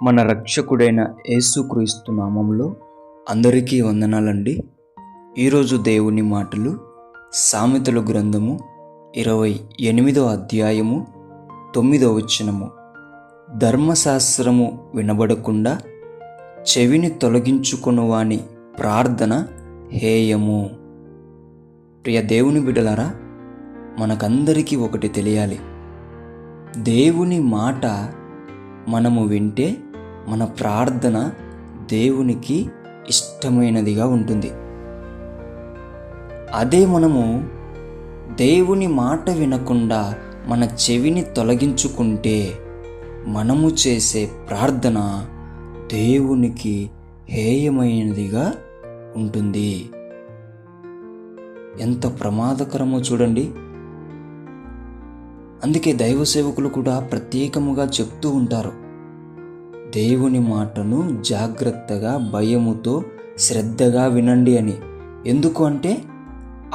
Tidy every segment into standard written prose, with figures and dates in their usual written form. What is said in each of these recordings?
మన రక్షకుడైన యేసుక్రీస్తు నామములో అందరికీ వందనాలండి. ఈరోజు దేవుని మాటలు సామెతల గ్రంథము 28వ అధ్యాయము 9వ వచనము. ధర్మశాస్త్రము వినబడకుండా చెవిని తొలగించుకొనువాని ప్రార్థన హేయము. ప్రియ దేవుని బిడ్డలారా, మనకందరికీ ఒకటి తెలియాలి. దేవుని మాట మనము వింటే మన ప్రార్థన దేవునికి ఇష్టమైనదిగా ఉంటుంది. అదే మనము దేవుని మాట వినకుండా మన చెవిని తొలగించుకుంటే మనము చేసే ప్రార్థన దేవునికి హేయమైనదిగా ఉంటుంది. ఎంత ప్రమాదకరమో చూడండి. అందుకే దైవ సేవకులు కూడా ప్రత్యేకముగా చెప్తూ ఉంటారు, దేవుని మాటను జాగ్రత్తగా, భయముతో, శ్రద్ధగా వినండి అని. ఎందుకు అంటే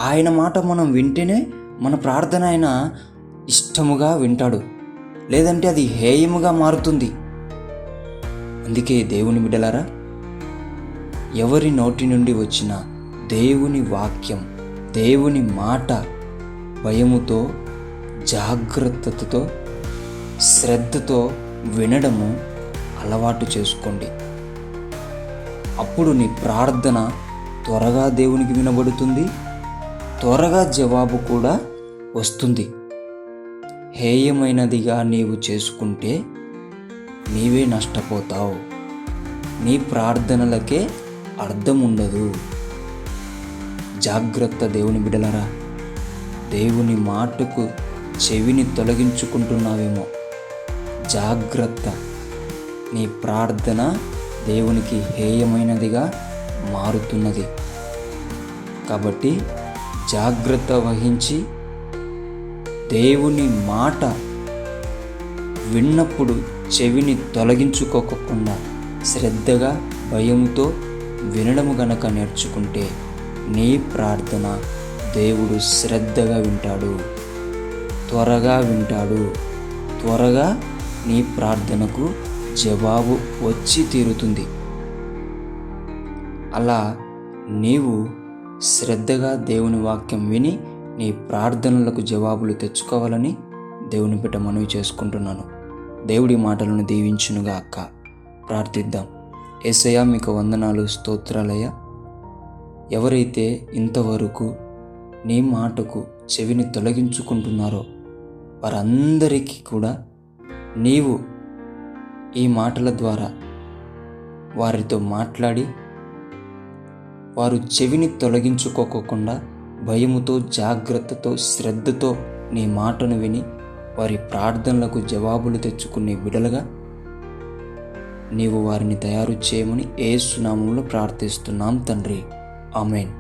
ఆయన మాట మనం వింటేనే మన ప్రార్థన ఆయన ఇష్టముగా వింటాడు, లేదంటే అది హేయముగా మారుతుంది. అందుకే దేవుని బిడ్డలారా, ఎవరి నోటి నుండి వచ్చిన దేవుని వాక్యం, దేవుని మాట భయముతో, జాగ్రత్తతో, శ్రద్ధతో వినడము అలవాటు చేసుకోండి. అప్పుడు నీ ప్రార్థన త్వరగా దేవునికి వినబడుతుంది, త్వరగా జవాబు కూడా వస్తుంది. హేయమైనదిగా నీవు చేసుకుంటే నీవే నష్టపోతావు. నీ ప్రార్థనలకే అర్థం ఉండదు. జాగ్రత్త దేవుని బిడ్డలారా, దేవుని మాటకు చెవిని తొలగించుకుంటున్నావేమో. జాగ్రత్త, నీ ప్రార్థన దేవునికి హేయమైనదిగా మారుతున్నది. కాబట్టి జాగ్రత్త వహించి దేవుని మాట విన్నప్పుడు చెవిని తొలగించుకోకుండా శ్రద్ధగా, భయంతో వినడము గనక నేర్చుకుంటే నీ ప్రార్థన దేవుడు శ్రద్ధగా వింటాడు, త్వరగా వింటాడు. త్వరగా నీ ప్రార్థనకు జవాబు వచ్చి తీరుతుంది. అలా నీవు శ్రద్ధగా దేవుని వాక్యం విని నీ ప్రార్థనలకు జవాబులు తెచ్చుకోవాలని దేవుని బిడ్డ మనవి చేసుకుంటున్నాను. దేవుడి మాటలను దీవించునుగాక. ప్రార్థిద్దాం. యేసయ్యా, మీకు వందనాలు, స్తోత్రాలయ్యా. ఎవరైతే ఇంతవరకు నీ మాటకు చెవిని తొలగించుకుంటున్నారో వారందరికీ కూడా నీవు ఈ మాటల ద్వారా వారితో మాట్లాడి వారు చెవిని తొలగించుకోకుండా భయముతో, జాగ్రత్తతో, శ్రద్ధతో నీ మాటను విని వారి ప్రార్థనలకు జవాబులు తెచ్చుకునే బిడలుగా నీవు వారిని తయారు చేయమని యేసు నామములో ప్రార్థిస్తున్నాం తండ్రి. ఆమేన్.